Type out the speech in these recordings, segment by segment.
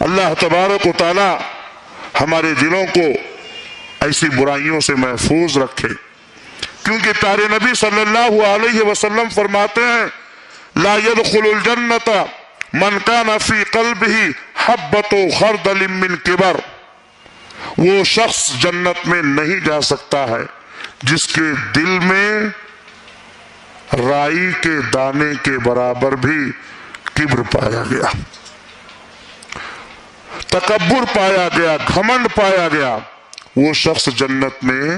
اللہ تبارک و تعالی ہمارے دلوں کو ایسی برائیوں سے محفوظ رکھے، کیونکہ پیارے نبی صلی اللہ علیہ وسلم فرماتے ہیں لا يدخل الجنت من کان فی قلبہ حبۃ خردل من کبر، وہ شخص جنت میں نہیں جا سکتا ہے جس کے دل میں رائی کے دانے کے برابر بھی کبر پایا گیا، تکبر پایا گیا، گھمنڈ پایا گیا، وہ شخص جنت میں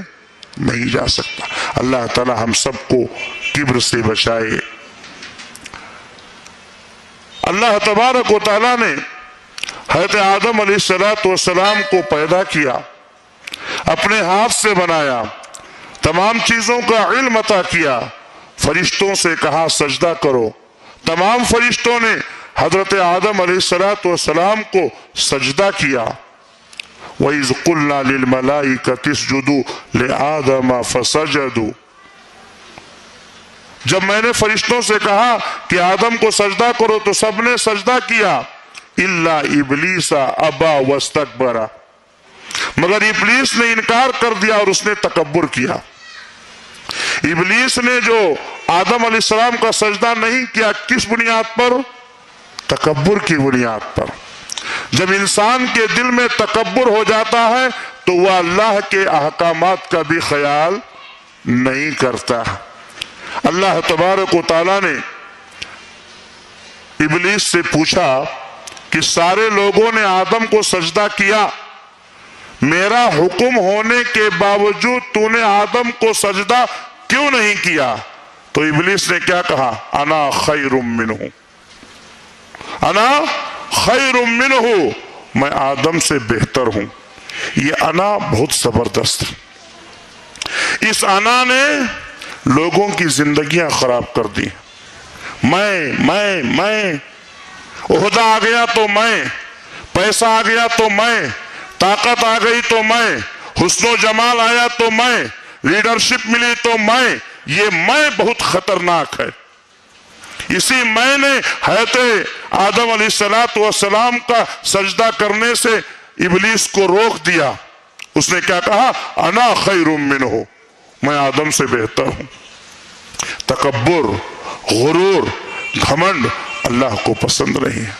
نہیں جا سکتا۔ اللہ تعالی ہم سب کو کبر سے بچائے۔ اللہ تبارک و تعالیٰ نے حضرت آدم علیہ السلام کو پیدا کیا، اپنے ہاتھ سے بنایا، تمام چیزوں کا علم عطا کیا، فرشتوں سے کہا سجدہ کرو، تمام فرشتوں نے حضرت آدم علیہ السلام کو سجدہ کیا۔ وَإِذْ قُلْنَا لِلْمَلَائِكَةِ اسْجُدُوا لِآدَمَ فَسَجَدُوا، جب میں نے فرشتوں سے کہا کہ آدم کو سجدہ کرو تو سب نے سجدہ کیا، الا ابلیس ابا واستکبر، مگر ابلیس نے انکار کر دیا اور اس نے تکبر کیا۔ ابلیس نے جو آدم علیہ السلام کا سجدہ نہیں کیا، کس بنیاد پر؟ تکبر کی بنیاد پر۔ جب انسان کے دل میں تکبر ہو جاتا ہے تو وہ اللہ کے احکامات کا بھی خیال نہیں کرتا۔ اللہ تبارک و تعالیٰ نے ابلیس سے پوچھا کہ سارے لوگوں نے آدم کو سجدہ کیا، میرا حکم ہونے کے باوجود تو نے آدم کو سجدہ کیوں نہیں کیا؟ تو ابلیس نے کیا کہا؟ انا خیر منہ، انا خیر منہ، میں آدم سے بہتر ہوں۔ یہ انا بہت زبردست ہے۔ اس انا نے لوگوں کی زندگیاں خراب کر دی۔ میں عہدہ آ گیا تو میں، پیسہ آ گیا تو میں، طاقت آ گئی تو میں، حسن و جمال آیا تو میں، لیڈرشپ ملی تو یہ میں بہت خطرناک ہے۔ اسی میں نے حضرت آدم علیہ السلام کا سجدہ کرنے سے ابلیس کو روک دیا۔ اس نے کیا کہا؟ انا خیر منہ، میں آدم سے بہتر ہوں۔ تکبر، غرور، گھمنڈ اللہ کو پسند نہیں ہے۔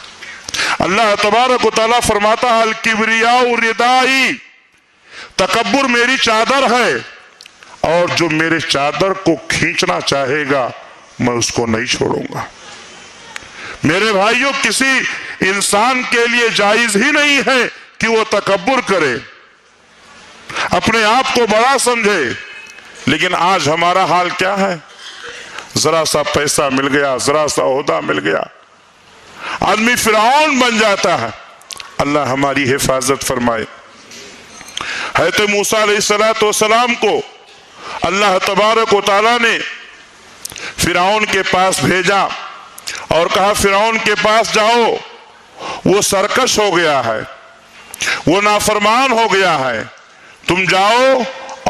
اللہ تبارک و تعالیٰ فرماتا ہے الکبریاء ردائی، تکبر میری چادر ہے، اور جو میرے چادر کو کھینچنا چاہے گا میں اس کو نہیں چھوڑوں گا۔ میرے بھائیوں، کسی انسان کے لیے جائز ہی نہیں ہے کہ وہ تکبر کرے، اپنے آپ کو بڑا سمجھے۔ لیکن آج ہمارا حال کیا ہے؟ ذرا سا پیسہ مل گیا، ذرا سا عہدہ مل گیا، آدمی فرعون بن جاتا ہے۔ اللہ ہماری حفاظت فرمائے۔ حضرت موسیٰ علیہ السلام کو اللہ تبارک و تعالیٰ نے فرعون کے پاس بھیجا اور کہا فرعون کے پاس جاؤ، وہ سرکش ہو گیا ہے، وہ نافرمان ہو گیا ہے، تم جاؤ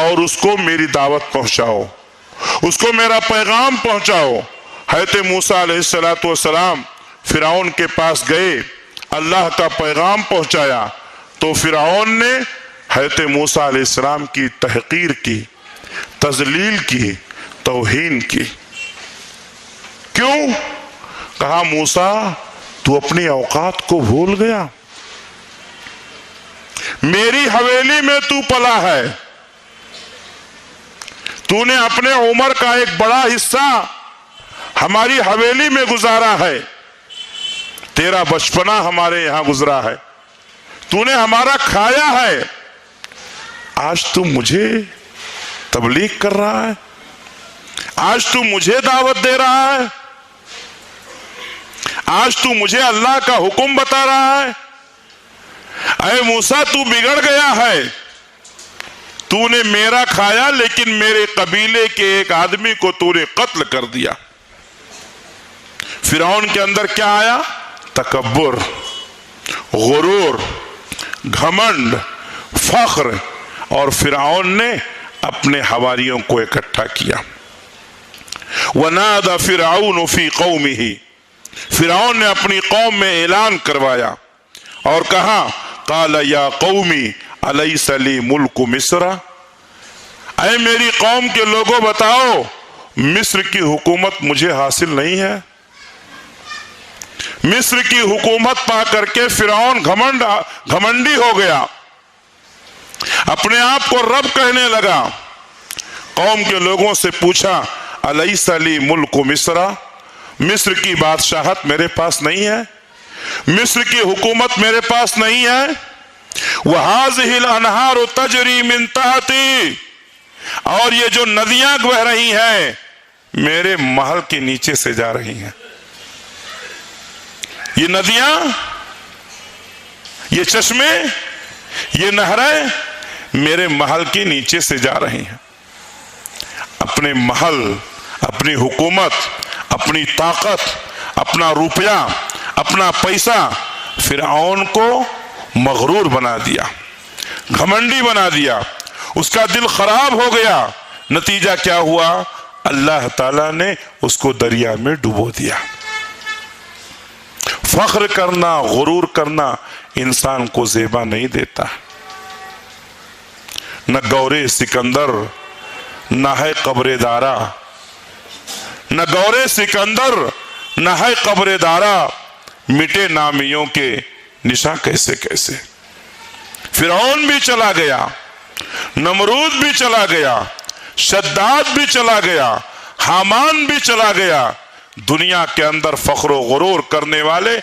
اور اس کو میری دعوت پہنچاؤ، اس کو میرا پیغام پہنچاؤ۔ حضرت موسیٰ علیہ السلام فرعون کے پاس گئے، اللہ کا پیغام پہنچایا، تو فرعون نے حضرت موسیٰ علیہ السلام کی تحقیر کی، تذلیل کی، توہین کی۔ کیوں؟ کہا موسیٰ تو اپنی اوقات کو بھول گیا، میری حویلی میں تو پلا ہے، تو نے اپنے عمر کا ایک بڑا حصہ ہماری حویلی میں گزارا ہے، تیرا بچپنا ہمارے یہاں گزرا ہے، تو نے ہمارا کھایا ہے، آج تو مجھے تبلیغ کر رہا ہے، آج تو مجھے دعوت دے رہا ہے، آج تو مجھے اللہ کا حکم بتا رہا ہے۔ اے موسیٰ تو بگڑ گیا ہے، تو نے میرا کھایا لیکن میرے قبیلے کے ایک آدمی کو تو نے قتل کر دیا۔ فرعون کے اندر کیا آیا؟ تکبر، غرور، گھمنڈ، فخر، اور فرعون نے اپنے حواریوں کو اکٹھا کیا۔ وَنَادَ فِرْعَوْنُ فِي قَوْمِهِ، فرعون نے اپنی قوم میں اعلان کروایا، اور کہا قال یا قومی الیس لی ملک مصر، اے میری قوم کے لوگوں بتاؤ مصر کی حکومت مجھے حاصل نہیں ہے؟ مصر کی حکومت پا کر کے فرعون گھمنڈی ہو گیا، اپنے آپ کو رب کہنے لگا۔ قوم کے لوگوں سے پوچھا الیس لی ملک مصر، مصر کی بادشاہت میرے پاس نہیں ہے؟ مصر کی حکومت میرے پاس نہیں ہے؟ وَهَذِهِ الْأَنْهَارُ تَجْرِي مِنْ تَحْتِي، اور یہ جو ندیاں بہہ رہی ہیں میرے محل کے نیچے سے جا رہی ہیں۔ یہ ندیاں، یہ چشمے، یہ نہریں میرے محل کے نیچے سے جا رہی ہیں۔ اپنے محل، اپنی حکومت، اپنی طاقت، اپنا روپیہ، اپنا پیسہ فرعون کو مغرور بنا دیا، گھمنڈی بنا دیا، اس کا دل خراب ہو گیا۔ نتیجہ کیا ہوا؟ اللہ تعالیٰ نے اس کو دریا میں ڈبو دیا۔ فخر کرنا، غرور کرنا انسان کو زیبا نہیں دیتا۔ نہ گورے سکندر نہ ہے قبر دارا، نہ گورے سکندر نہ ہے قبر دارا، مٹے نامیوں کے نشاں کیسے کیسے۔ فرعون بھی چلا گیا، نمرود بھی چلا گیا، شداد بھی چلا گیا، حامان بھی چلا گیا۔ دنیا کے اندر فخر و غرور کرنے والے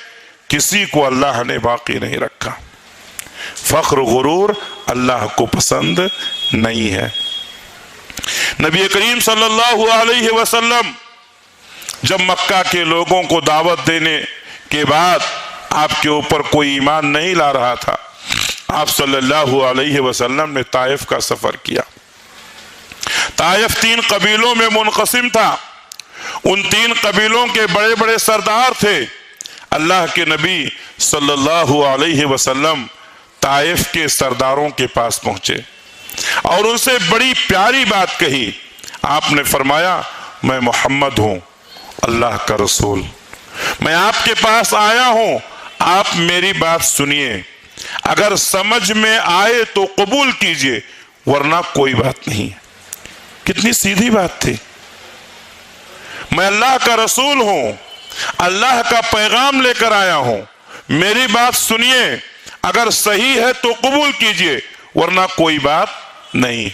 کسی کو اللہ نے باقی نہیں رکھا۔ فخر و غرور اللہ کو پسند نہیں ہے۔ نبی کریم صلی اللہ علیہ وسلم جب مکہ کے لوگوں کو دعوت دینے کے بعد آپ کے اوپر کوئی ایمان نہیں لا رہا تھا، آپ صلی اللہ علیہ وسلم نے طائف کا سفر کیا۔ طائف 3 قبیلوں میں منقسم تھا، ان 3 قبیلوں کے بڑے بڑے سردار تھے۔ اللہ کے نبی صلی اللہ علیہ وسلم طائف کے سرداروں کے پاس پہنچے اور ان سے بڑی پیاری بات کہی۔ آپ نے فرمایا میں محمد ہوں، اللہ کا رسول، میں آپ کے پاس آیا ہوں، آپ میری بات سنیے، اگر سمجھ میں آئے تو قبول کیجئے ورنہ کوئی بات نہیں۔ کتنی سیدھی بات تھی۔ میں اللہ کا رسول ہوں، اللہ کا پیغام لے کر آیا ہوں، میری بات سنیے، اگر صحیح ہے تو قبول کیجئے ورنہ کوئی بات نہیں۔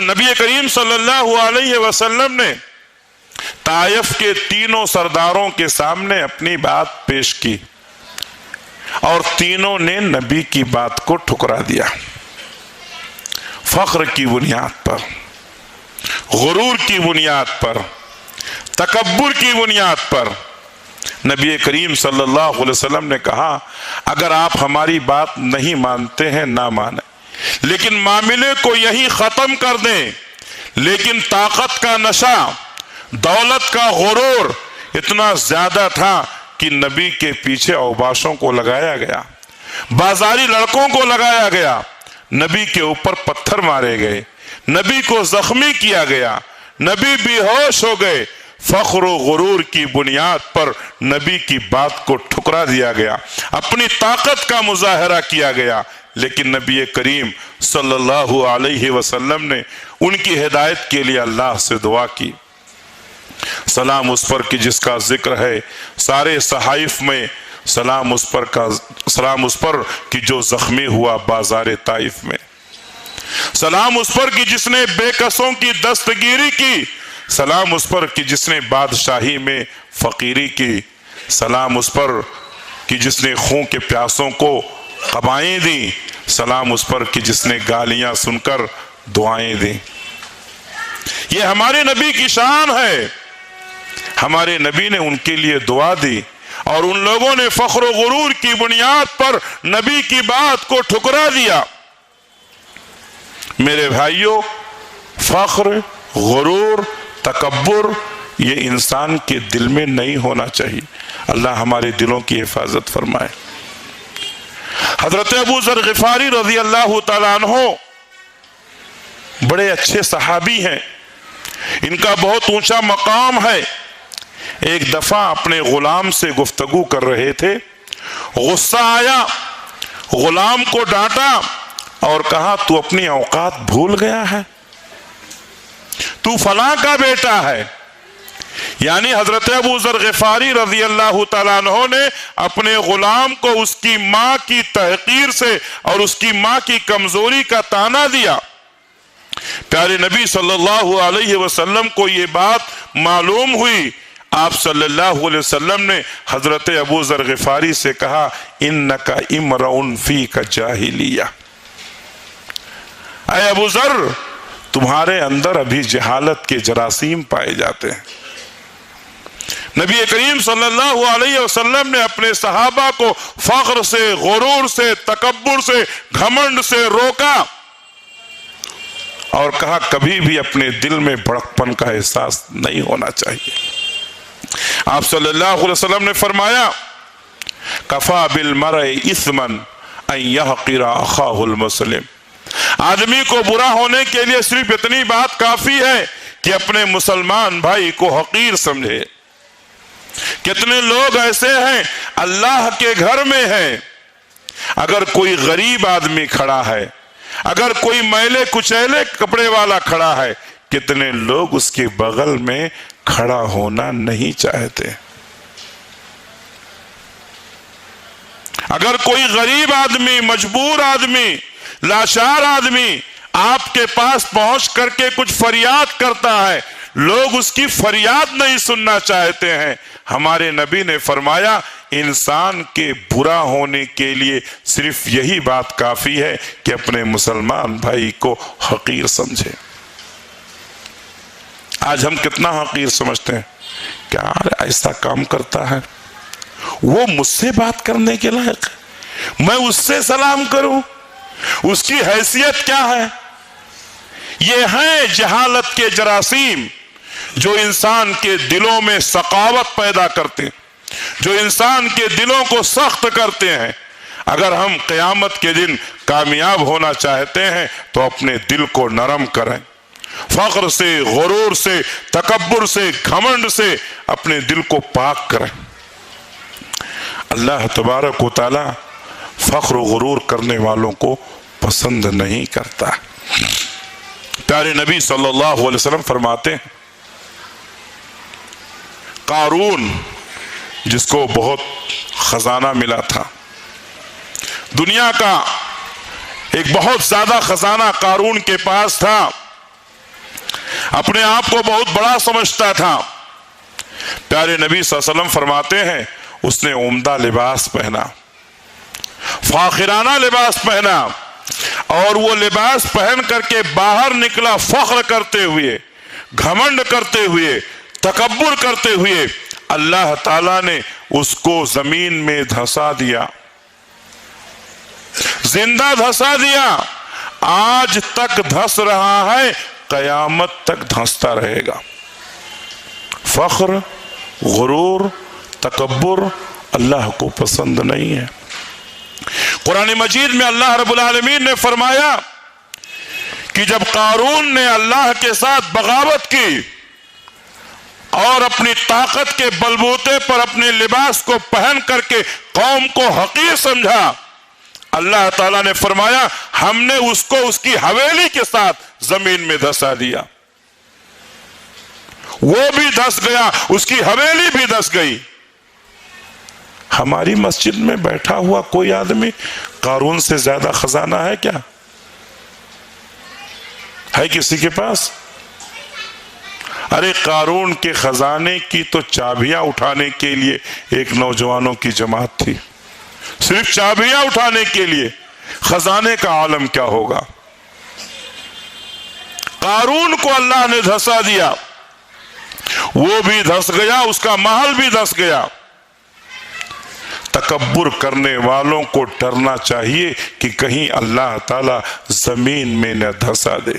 نبی کریم صلی اللہ علیہ وسلم نے طائف کے 3 سرداروں کے سامنے اپنی بات پیش کی اور تینوں نے نبی کی بات کو ٹھکرا دیا۔ فخر کی بنیاد پر، غرور کی بنیاد پر، تکبر کی بنیاد پر نبی کریم صلی اللہ علیہ وسلم نے کہا اگر آپ ہماری بات نہیں مانتے ہیں نہ مانیں، لیکن معاملے کو یہی ختم کر دیں۔ لیکن طاقت کا نشہ، دولت کا غرور اتنا زیادہ تھا کہ نبی کے پیچھے اوباشوں کو لگایا گیا، بازاری لڑکوں کو لگایا گیا، نبی کے اوپر پتھر مارے گئے، نبی کو زخمی کیا گیا، نبی بے ہوش ہو گئے۔ فخر و غرور کی بنیاد پر نبی کی بات کو ٹھکرا دیا گیا، اپنی طاقت کا مظاہرہ کیا گیا۔ لیکن نبی کریم صلی اللہ علیہ وسلم نے ان کی ہدایت کے لیے اللہ سے دعا کی۔ سلام اس پر کہ جس کا ذکر ہے سارے صحائف میں، سلام اس پر کہ جو زخمی ہوا بازار طائف میں، سلام اس پر کہ جس نے بے کسوں کی دستگیری کی، سلام اس پر کہ جس نے بادشاہی میں فقیری کی، سلام اس پر کہ جس نے خون کے پیاسوں کو قبائیں دی، سلام اس پر کہ جس نے گالیاں سن کر دعائیں دیں۔ یہ ہمارے نبی کی شان ہے۔ ہمارے نبی نے ان کے لیے دعا دی اور ان لوگوں نے فخر و غرور کی بنیاد پر نبی کی بات کو ٹھکرا دیا۔ میرے بھائیوں، فخر، غرور، تکبر یہ انسان کے دل میں نہیں ہونا چاہیے۔ اللہ ہمارے دلوں کی حفاظت فرمائے۔ حضرت ابو ذر غفاری رضی اللہ تعالیٰ عنہ بڑے اچھے صحابی ہیں، ان کا بہت اونچا مقام ہے۔ ایک دفعہ اپنے غلام سے گفتگو کر رہے تھے، غصہ آیا، غلام کو ڈانٹا اور کہا تو اپنی اوقات بھول گیا ہے، تو فلاں کا بیٹا ہے۔ یعنی حضرت ابو ذر غفاری رضی اللہ تعالیٰ عنہ نے اپنے غلام کو اس کی ماں کی تحقیر سے اور اس کی ماں کی کمزوری کا طعنہ دیا۔ پیارے نبی صلی اللہ علیہ وسلم کو یہ بات معلوم ہوئی، آپ صلی اللہ علیہ وسلم نے حضرت ابو ذر غفاری سے کہا انک امرؤ فیک جاہلیہ، اے ابو ذر تمہارے اندر ابھی جہالت کے جراثیم پائے جاتے ہیں۔ نبی کریم صلی اللہ علیہ وسلم نے اپنے صحابہ کو فخر سے، غرور سے، تکبر سے، گھمنڈ سے روکا اور کہا کبھی بھی اپنے دل میں بڑکپن کا احساس نہیں ہونا چاہیے۔ آپ صلی اللہ علیہ وسلم نے فرمایا کفا بالمرء اثما ان يحقر اخاہ المسلم، آدمی کو برا ہونے کے لیے صرف اتنی بات کافی ہے کہ اپنے مسلمان بھائی کو حقیر سمجھے۔ کتنے لوگ ایسے ہیں اللہ کے گھر میں ہیں، اگر کوئی غریب آدمی کھڑا ہے، اگر کوئی میلے کچیلے کپڑے والا کھڑا ہے، کتنے لوگ اس کے بغل میں کھڑا ہونا نہیں چاہتے۔ اگر کوئی غریب آدمی، مجبور آدمی، لاچار آدمی آپ کے پاس پہنچ کر کے کچھ فریاد کرتا ہے، لوگ اس کی فریاد نہیں سننا چاہتے ہیں۔ ہمارے نبی نے فرمایا انسان کے برا ہونے کے لیے صرف یہی بات کافی ہے کہ اپنے مسلمان بھائی کو حقیر سمجھے۔ آج ہم کتنا حقیر سمجھتے ہیں، کیا ایسا کام کرتا ہے، وہ مجھ سے بات کرنے کے لائق ہے، میں اس سے سلام کروں، اس کی حیثیت کیا ہے؟ یہ ہیں جہالت کے جراثیم جو انسان کے دلوں میں سخاوت پیدا کرتے ہیں، جو انسان کے دلوں کو سخت کرتے ہیں۔ اگر ہم قیامت کے دن کامیاب ہونا چاہتے ہیں تو اپنے دل کو نرم کریں، فخر سے، غرور سے، تکبر سے، گھمنڈ سے اپنے دل کو پاک کریں۔ اللہ تبارک و تعالی فخر و غرور کرنے والوں کو پسند نہیں کرتا۔ پیارے نبی صلی اللہ علیہ وسلم فرماتے ہیں قارون جس کو بہت خزانہ ملا تھا، دنیا کا ایک بہت زیادہ خزانہ قارون کے پاس تھا، اپنے آپ کو بہت بڑا سمجھتا تھا۔ پیارے نبی صلی اللہ علیہ وسلم فرماتے ہیں اس نے عمدہ لباس پہنا، فاخرانہ لباس پہنا، اور وہ لباس پہن کر کے باہر نکلا فخر کرتے ہوئے، گھمنڈ کرتے ہوئے، تکبر کرتے ہوئے۔ اللہ تعالیٰ نے اس کو زمین میں دھسا دیا، زندہ دھسا دیا، آج تک دھس رہا ہے، قیامت تک دھستا رہے گا۔ فخر، غرور، تکبر اللہ کو پسند نہیں ہے۔ قرآن مجید میں اللہ رب العالمین نے فرمایا کہ جب قارون نے اللہ کے ساتھ بغاوت کی اور اپنی طاقت کے بلبوتے پر اپنے لباس کو پہن کر کے قوم کو حقیر سمجھا، اللہ تعالیٰ نے فرمایا ہم نے اس کو اس کی حویلی کے ساتھ زمین میں دھسا دیا، وہ بھی دھس گیا، اس کی حویلی بھی دھس گئی۔ ہماری مسجد میں بیٹھا ہوا کوئی آدمی قارون سے زیادہ خزانہ ہے کیا؟ ہے کسی کے پاس؟ ارے قارون کے خزانے کی تو چابیاں اٹھانے کے لیے ایک نوجوانوں کی جماعت تھی، صرف چابیاں اٹھانے کے لیے، خزانے کا عالم کیا ہوگا؟ قارون کو اللہ نے دھسا دیا، وہ بھی دھس گیا، اس کا محل بھی دھس گیا۔ تکبر کرنے والوں کو ڈرنا چاہیے کہ کہیں اللہ تعالی زمین میں نہ دھسا دے۔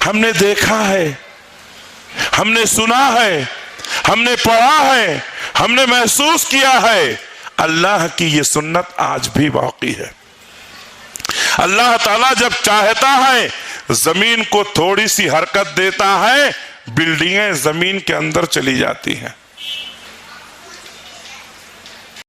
ہم نے دیکھا ہے، ہم نے سنا ہے، ہم نے پڑھا ہے، ہم نے محسوس کیا ہے، اللہ کی یہ سنت آج بھی باقی ہے۔ اللہ تعالیٰ جب چاہتا ہے زمین کو تھوڑی سی حرکت دیتا ہے، بلڈنگیں زمین کے اندر چلی جاتی ہیں۔